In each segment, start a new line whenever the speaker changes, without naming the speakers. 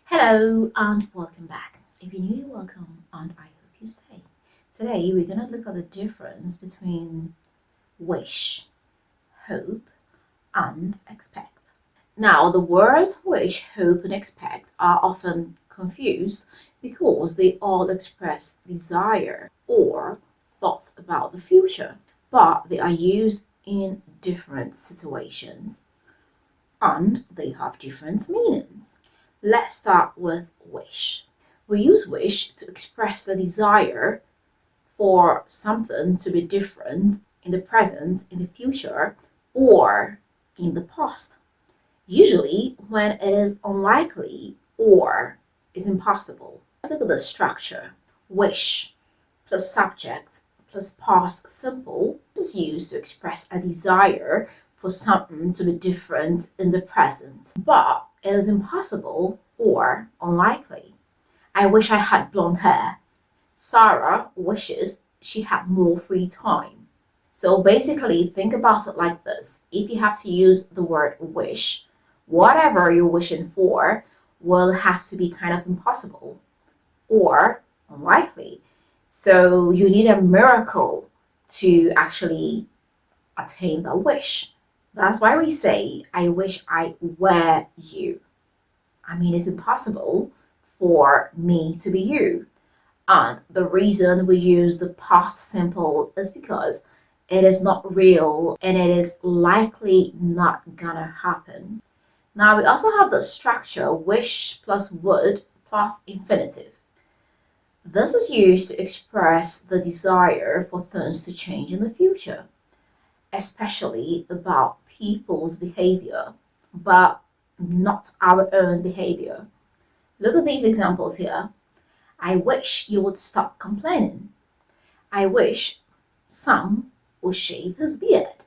Hello and welcome back. If you're new, you're welcome and I hope you stay. Today we're going to look at the difference between wish, hope, and expect. Now, the words wish, hope, and expect are often confused because they all express desire or thoughts about the future, but they are used in different situations and they have different meanings. Let's start with wish. We use wish to express the desire for something to be different in the present, in the future, or in the past. Usually when it is unlikely or is impossible. Let's look at the structure. Wish plus subject plus past simple is used to express a desire for something to be different in the present, but it is impossible or unlikely. I wish I had blonde hair. Sarah wishes she had more free time. So basically, think about it like this. If you have to use the word wish, whatever you're wishing for will have to be kind of impossible or unlikely. So you need a miracle to actually attain that wish. That's why we say, I wish I were you. I mean, it's impossible for me to be you. And the reason we use the past simple is because it is not real and it is likely not gonna happen. Now we also have the structure wish plus would plus infinitive. This is used to express the desire for things to change in the future, especially about people's behavior, but not our own behavior. Look at these examples here. I wish you would stop complaining. I wish Sam would shave his beard.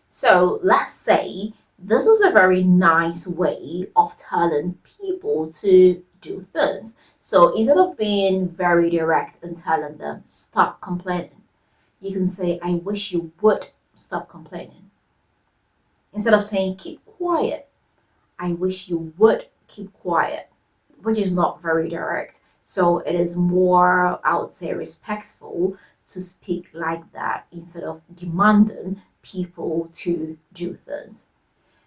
So let's say this is a very nice way of telling people to do things. So instead of being very direct and telling them stop complaining, you can say, I wish you would stop complaining. Instead of saying keep quiet, I wish you would keep quiet, which is not very direct. So it is more, I would say, respectful to speak like that instead of demanding people to do things.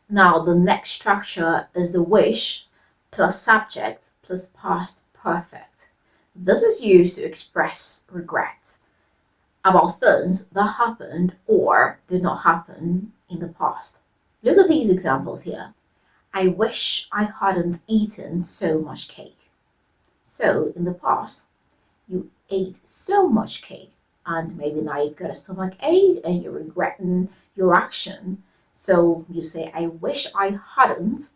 Now, the next structure is the wish plus subject plus past perfect. This is used to express regret about things that happened or did not happen in the past. Look at these examples here. I wish I hadn't eaten so much cake. So, in the past, you ate so much cake, and maybe now you've got a stomach ache and you're regretting your action. So, you say, I wish I hadn't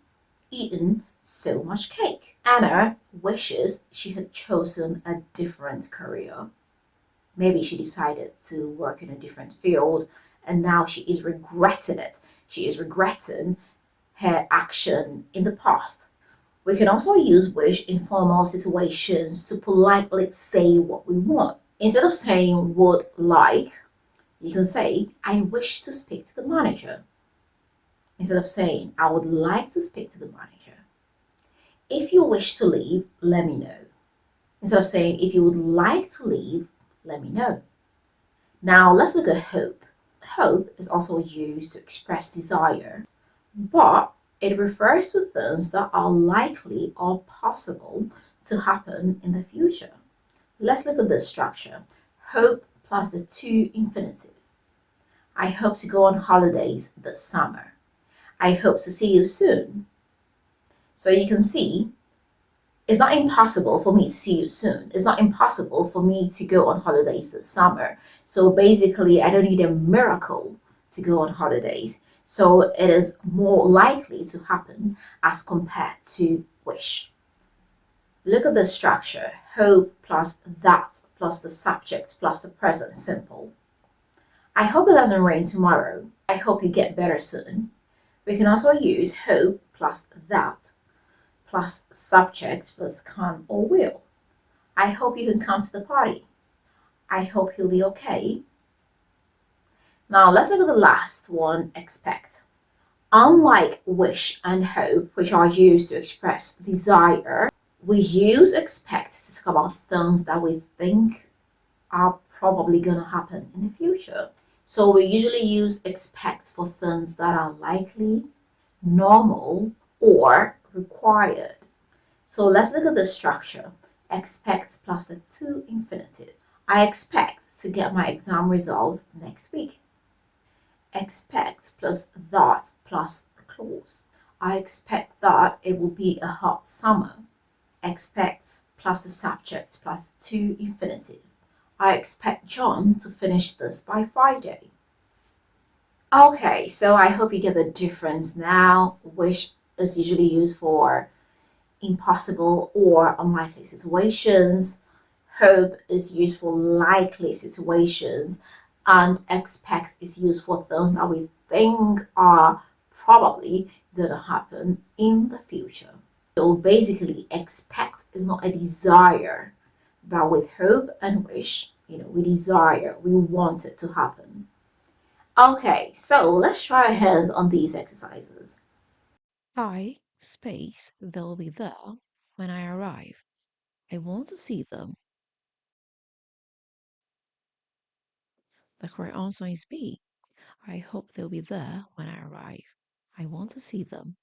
eaten so much cake. Anna wishes she had chosen a different career. Maybe she decided to work in a different field and now she is regretting it. She is regretting her action in the past. We can also use wish in formal situations to politely say what we want. Instead of saying would like, you can say, I wish to speak to the manager. Instead of saying, I would like to speak to the manager. If you wish to leave, let me know. Instead of saying, if you would like to leave, let me know. Now let's look at hope. Hope is also used to express desire, but it refers to things that are likely or possible to happen in the future. Let's look at this structure. Hope plus the to infinitive. I hope to go on holidays this summer. I hope to see you soon. So you can see it's not impossible for me to see you soon. It's not impossible for me to go on holidays this summer. So basically, I don't need a miracle to go on holidays. So it is more likely to happen as compared to wish. Look at the structure. Hope plus that plus the subject plus the present simple. I hope it doesn't rain tomorrow. I hope you get better soon. We can also use hope plus that plus subject plus can or will. I hope you can come to the party. I hope he'll be okay. Now let's look at the last one, expect. Unlike wish and hope, which are used to express desire, we use expect to talk about things that we think are probably going to happen in the future. So we usually use expect for things that are likely, normal, or required. So let's look at the structure. Expect plus the to infinitive. I expect to get my exam results next week. Expect plus that plus the clause. I expect that it will be a hot summer. Expect plus the subject plus to infinitive. I expect John to finish this by Friday. Okay, so I hope you get the difference now, which is usually used for impossible or unlikely situations. Hope is used for likely situations, and expect is used for things that we think are probably going to happen in the future. So basically, expect is not a desire, but with hope and wish, we desire, we want it to happen. Okay, so let's try our hands on these exercises.
I space they'll be there when I arrive. I want to see them. The correct answer is B. I hope they'll be there when I arrive. I want to see them.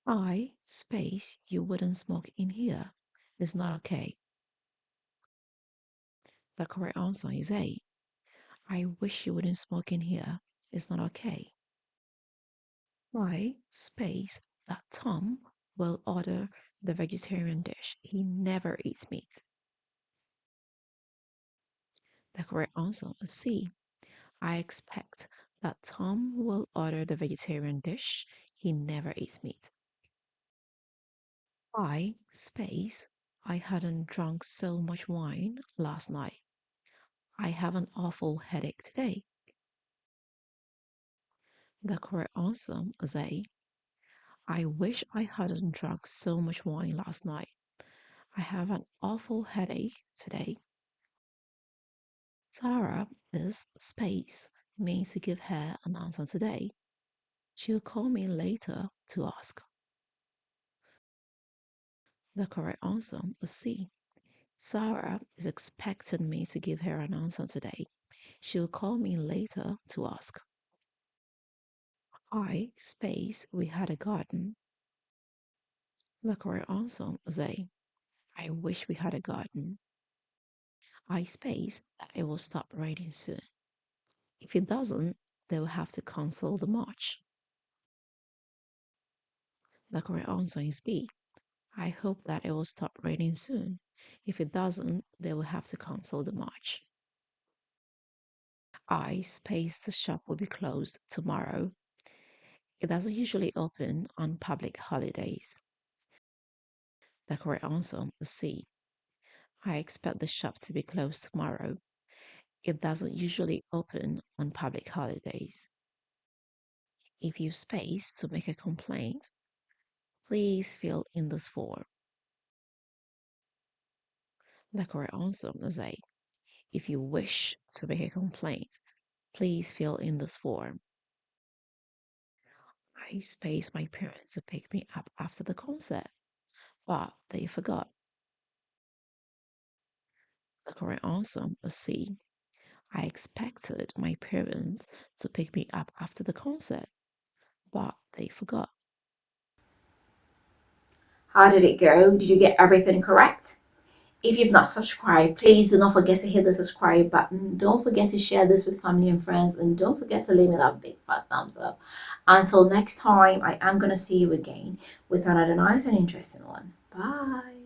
I space you wouldn't smoke in here. It's not okay. The correct answer is A. I wish you wouldn't smoke in here. It's not okay. I space that Tom will order the vegetarian dish. He never eats meat. The correct answer is C. I expect that Tom will order the vegetarian dish. He never eats meat. I space I hadn't drunk so much wine last night. I have an awful headache today. The correct answer is A. I wish I hadn't drunk so much wine last night. I have an awful headache today. Sarah is space means to give her an answer today. She'll call me later to ask. The correct answer is C. Sarah is expecting me to give her an answer today. She'll call me later to ask. I space we had a garden. The correct answer is A. I wish we had a garden. I space that it will stop raining soon. If it doesn't, they will have to cancel the march. The correct answer is B. I hope that it will stop raining soon. If it doesn't, they will have to cancel the march. I space the shop will be closed tomorrow. It doesn't usually open on public holidays. The correct answer is C. I expect the shop to be closed tomorrow. It doesn't usually open on public holidays. If you space to make a complaint, please fill in this form. The correct answer is A. If you wish to make a complaint, please fill in this form. I spaced my parents to pick me up after the concert, but they forgot. The correct answer is C. I expected my parents to pick me up after the concert, but they forgot.
How did it go? Did you get everything correct? If you've not subscribed, please do not forget to hit the subscribe button. Don't forget to share this with family and friends, and don't forget to leave me that big fat thumbs up. Until next time, I am going to see you again with another nice and interesting one. Bye.